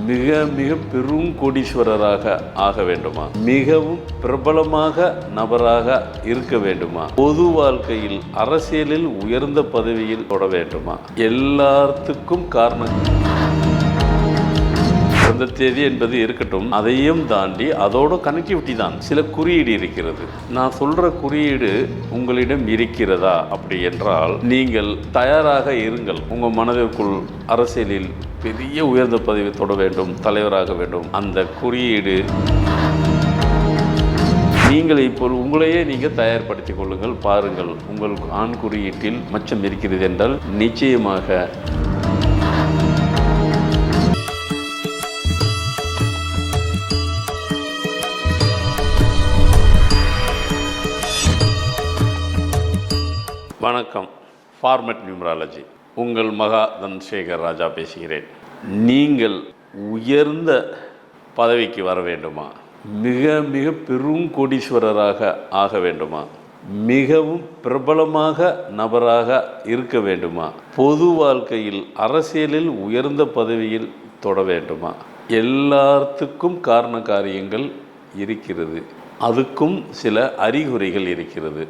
மிக மிக பெரும் கோடீஸ்வரராக ஆக வேண்டுமா? மிகவும் பிரபலமாக நபராக இருக்க வேண்டுமா? பொது வாழ்க்கையில் அரசியலில் உயர்ந்த பதவியில் தொட வேண்டுமா? எல்லாத்துக்கும் காரணம் அந்த தேதி என்பது இருக்கட்டும், அதையும் தாண்டி அதோட கனெக்டிவிட்டி தான். சில குறியீடு இருக்கிறது. நான் சொல்ற குறியீடு உங்களிடம் இருக்கிறதா அப்படி என்றால் நீங்கள் தயாராக இருங்கள். உங்க மனதிற்குள் அரசியலில் பெரிய உயர்ந்த பதவி தொட வேண்டும், தலைவராக வேண்டும். அந்த குறியீடு நீங்கள் இப்போ உங்களையே நீங்கள் தயார்படுத்திக் கொள்ளுங்கள். பாருங்கள், உங்கள் ஆண் குறியீட்டில் மச்சம் இருக்கிறது என்றால் நிச்சயமாக வணக்கம். Format numerology. உங்கள் மகா தன்சேகர் ராஜா பேசுகிறேன். நீங்கள் உயர்ந்த பதவிக்கு வர வேண்டுமா? மிக மிக பெரும் கோடீஸ்வரராக ஆக வேண்டுமா? மிகவும் பிரபலமாக நபராக இருக்க வேண்டுமா? பொது வாழ்க்கையில் அரசியலில் உயர்ந்த பதவியில் தொட வேண்டுமா? எல்லாத்துக்கும் காரண காரியங்கள் இருக்கிறது. அதுக்கும் சில அறிகுறிகள் இருக்கிறது.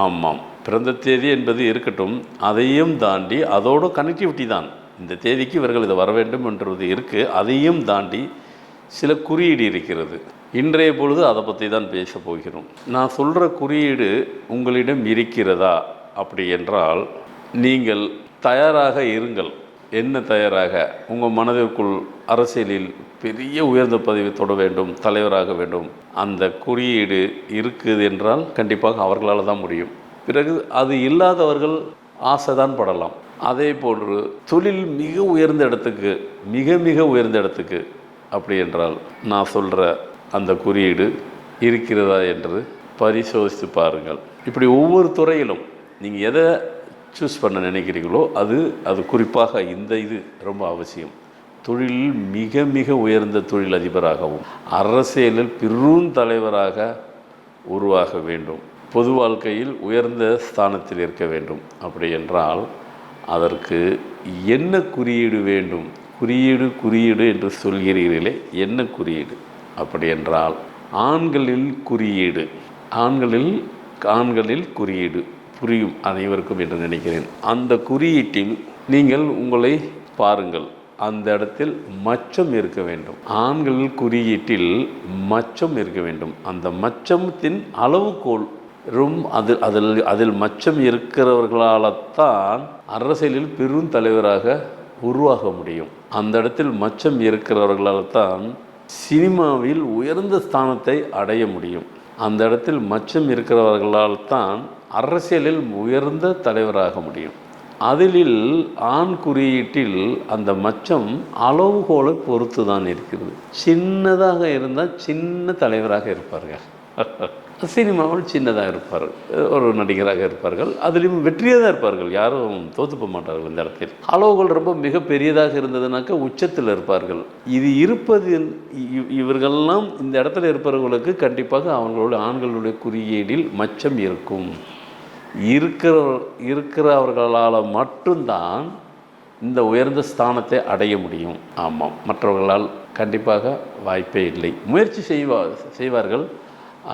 ஆமாம், பிறந்த தேதி என்பது இருக்கட்டும், அதையும் தாண்டி அதோட கனெக்டிவிட்டி தான். இந்த தேதிக்கு இவர்கள் இது வர வேண்டும் என்றது இருக்குது. அதையும் தாண்டி சில குறியீடு இருக்கிறது. இன்றைய பொழுது அதை பற்றி தான் பேச போகிறோம். நான் சொல்கிற குறியீடு உங்களிடம் இருக்கிறதா அப்படி என்றால் நீங்கள் தயாராக இருங்கள். என்ன தயாராக? உங்கள் மனதிற்குள் அரசியலில் பெரிய உயர்ந்த பதவி தொட வேண்டும், தலைவராக வேண்டும். அந்த குறியீடு இருக்குது என்றால் கண்டிப்பாக அவர்களால் தான் முடியும். பிறகு அது இல்லாதவர்கள் ஆசை தான் படலாம். அதே போன்று தொழில் மிக உயர்ந்த இடத்துக்கு, மிக மிக உயர்ந்த இடத்துக்கு அப்படி என்றால் நான் சொல்கிற அந்த குறியீடு இருக்கிறதா என்று பரிசோதித்து பாருங்கள். இப்படி ஒவ்வொரு துறையிலும் நீங்கள் எதை சூஸ் பண்ண நினைக்கிறீங்களோ அது குறிப்பாக இது ரொம்ப அவசியம். தொழிலில் மிக மிக உயர்ந்த தொழில் அதிபராகவும் அரசியலில் பெரும் தலைவராக உருவாக வேண்டும். பொது வாழ்க்கையில் உயர்ந்த ஸ்தானத்தில் இருக்க வேண்டும். அப்படி என்றால் அதற்கு என்ன குறியீடு வேண்டும்? குறியீடு என்று சொல்கிறீர்களே, என்ன குறியீடு அப்படி என்றால் ஆண்களில் குறியீடு. ஆண்களில் குறியீடு புரியும் அனைவருக்கும் என்று நினைக்கிறேன். அந்த குறியீட்டில் நீங்கள் உங்களை பாருங்கள். அந்த இடத்தில் மச்சம் இருக்க வேண்டும். ஆண்களில் குறியீட்டில் மச்சம் இருக்க வேண்டும். அந்த மச்சத்தின் அளவுகோல் அதில் மச்சம் இருக்கிறவர்களால்தான் அரசியலில் பெரும் தலைவராக உருவாக முடியும். அந்த இடத்தில் மச்சம் இருக்கிறவர்களால் தான் சினிமாவில் உயர்ந்த ஸ்தானத்தை அடைய முடியும். அந்த இடத்தில் மச்சம் இருக்கிறவர்களால் தான் அரசியலில் உயர்ந்த தலைவராக முடியும். அதில் ஆண் குறியீட்டில் அந்த மச்சம் அளவுகோலை பொறுத்து தான் இருக்கிறது. சின்னதாக இருந்தால் சின்ன தலைவராக இருப்பார்கள். சினிமாவில் சின்னதாக இருப்பார், ஒரு நடிகராக இருப்பார்கள். அதிலும் வெற்றியாக தான் இருப்பார்கள். யாரும் தோற்றுப்ப மாட்டார்கள். இந்த இடத்தில் அளவுகள் ரொம்ப மிக பெரியதாக இருந்ததுனாக்கா உச்சத்தில் இருப்பார்கள். இது இருப்பது இவர்களெல்லாம் இந்த இடத்துல இருப்பவர்களுக்கு கண்டிப்பாக அவர்களுடைய ஆண்களுடைய குறியீடில் மச்சம் இருக்கும். இருக்கிறவர்களால் மட்டும்தான் இந்த உயர்ந்த ஸ்தானத்தை அடைய முடியும். ஆமாம், மற்றவர்களால் கண்டிப்பாக வாய்ப்பே இல்லை. முயற்சி செய்வார்கள்,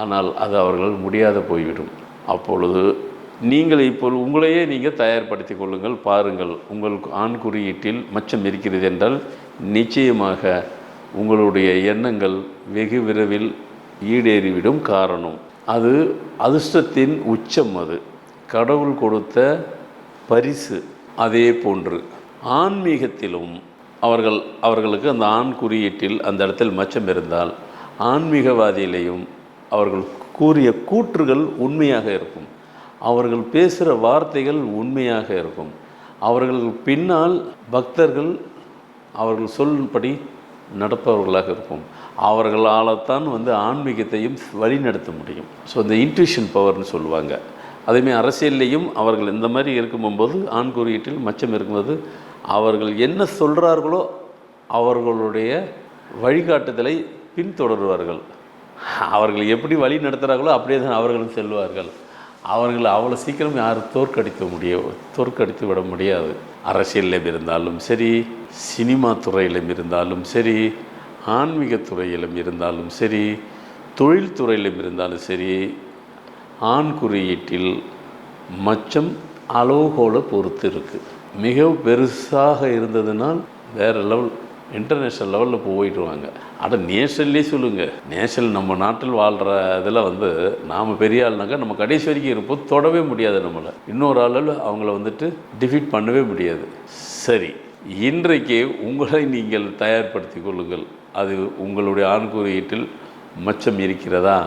ஆனால் அது அவர்கள் முடியாத போய்விடும். அப்பொழுது நீங்கள் உங்களையே நீங்கள் தயார்படுத்திக் கொள்ளுங்கள். பாருங்கள், உங்கள் ஆண் குறியீட்டில் மச்சம் இருக்கிறது என்றால் நிச்சயமாக உங்களுடைய எண்ணங்கள் வெகு விரைவில் ஈடேறிவிடும். காரணம், அது அதிர்ஷ்டத்தின் உச்சம், அது கடவுள் கொடுத்த பரிசு. அதே போன்று ஆன்மீகத்திலும் அவர்களுக்கு அந்த ஆண் குறியீட்டில் அந்த இடத்தில் மச்சம் இருந்தால் ஆன்மீகவாதியிலையும் அவர்கள் கூறிய கூற்றுகள் உண்மையாக இருக்கும். அவர்கள் பேசுகிற வார்த்தைகள் உண்மையாக இருக்கும். அவர்கள் பின்னால் பக்தர்கள் அவர்கள் சொல்லும்படி நடப்பவர்களாக இருக்கும். அவர்களால் தான் ஆன்மீகத்தையும் வழிநடத்த முடியும். ஸோ இந்த இன்ட்யூஷன் பவர்னு சொல்லுவாங்க. அதேமாதிரி அரசியல்லையும் அவர்கள் இந்த மாதிரி இருக்கும்போது ஆண் குறியீட்டில் மச்சம் இருக்கும்போது அவர்கள் என்ன சொல்கிறார்களோ அவர்களுடைய வழிகாட்டுதலை பின்தொடருவார்கள். அவர்கள் எப்படி வழி நடத்துகிறார்களோ அப்படியே தான் அவர்களும் செல்வார்கள். அவர்கள் அவ்வளோ சீக்கிரம் யாரும் தோற்கடித்து விட முடியாது. அரசியலிலும் இருந்தாலும் சரி, சினிமா துறையிலும் இருந்தாலும் சரி, ஆன்மீகத் துறையிலும் இருந்தாலும் சரி, தொழில் துறையிலும் இருந்தாலும் சரி, ஆண் குறியீட்டில் மச்சம் அளவுகோலை பொறுத்து இருக்குது. மிக பெருசாக இருந்ததுனால் வேறு லெவல், இன்டர்நேஷ்னல் லெவலில் போயிட்டுருவாங்க. ஆனால் நேஷனல்லே சொல்லுங்கள், நேஷனல் நம்ம நாட்டில் வாழ்கிற இதில் நாம் பெரிய ஆள்னாக்கா நம்ம கடைசி வரைக்கும் இருப்போம், தொடவே முடியாது நம்மளை. இன்னொரு ஆளில் அவங்கள டிஃபீட் பண்ணவே முடியாது. சரி, இன்றைக்கு உங்களை நீங்கள் தயார்படுத்தி கொள்ளுங்கள். அது உங்களுடைய ஆண் குறியீட்டில் மச்சம் இருக்கிறதா?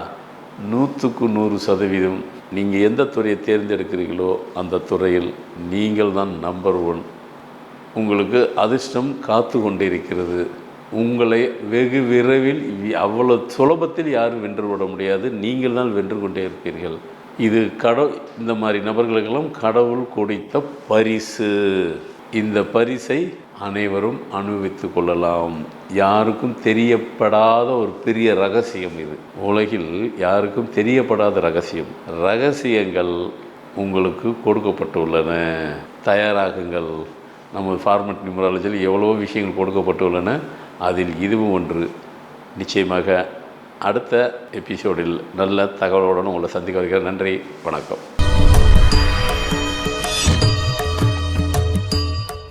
100க்கு 100% நீங்கள் எந்த துறையை தேர்ந்தெடுக்கிறீர்களோ அந்த துறையில் நீங்கள் தான் நம்பர் 1. உங்களுக்கு அதிர்ஷ்டம் காத்து கொண்டிருக்கிறது. உங்களை வெகு விரைவில் அவ்வளோ சுலபத்தில் யாரும் வென்று விட முடியாது. நீங்கள் தான் வென்று கொண்டே இருப்பீர்கள். இது இந்த மாதிரி நபர்களுக்கெல்லாம் கடவுள் கொடுத்த பரிசு. இந்த பரிசை அனைவரும் அனுபவித்து கொள்ளலாம். யாருக்கும் தெரியப்படாத ஒரு பெரிய ரகசியம் இது. உலகில் யாருக்கும் தெரியப்படாத ரகசியங்கள் உங்களுக்கு கொடுக்கப்பட்டுள்ளன. தயாராகுங்கள். நம்ம ஃபார்மட் நியூமராலஜியில் எவ்வளவோ விஷயங்கள் கொடுக்கப்பட்டுள்ளன. அதில் இதுவும் ஒன்று. நிச்சயமாக அடுத்த எபிசோடில் நல்ல தகவலுடன் உங்களை சந்திக்க வைக்கிறேன். நன்றி, வணக்கம்.